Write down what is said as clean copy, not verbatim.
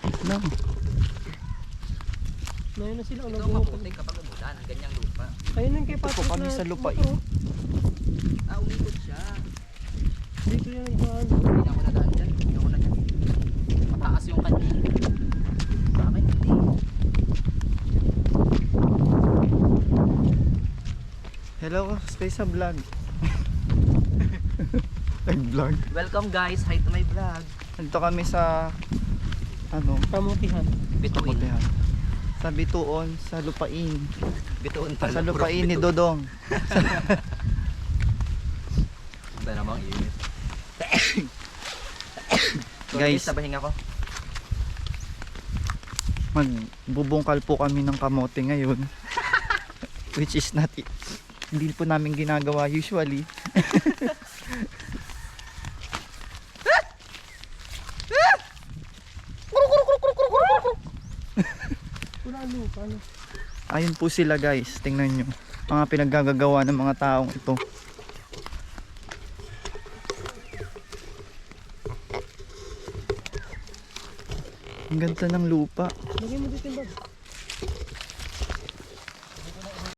No. Ngayon na sila. Ito maputi kapag umulan, ang ganyang lupa. Ayun yung kay Ito po Patrick kami na sa lupain. motor. Umikot siya. Dito yan ang daan. Hindi ako nadaan dyan. Hindi ako na dyan. Mataas yung kanya. Sa akin, hindi. Hello, stay sa vlog. Nag-vlog. Welcome guys, hi to my vlog. Nandito kami sa ano, Kamutihan. Bituin. Kaputihan. Sa Bituon, sa Lupain. Bituin pala. Sa Lupain ni Dodong. Ito namang init. So, Guys, sabahin ako. magbubungkal po kami ng kamote ngayon. Which is not hindi po namin ginagawa usually. Wala lupa. Ano? Ayun po sila guys, tingnan nyo. Mga pinaggagawa ng mga taong ito. Ang ganda ng lupa. Lagay mo dito yung bag.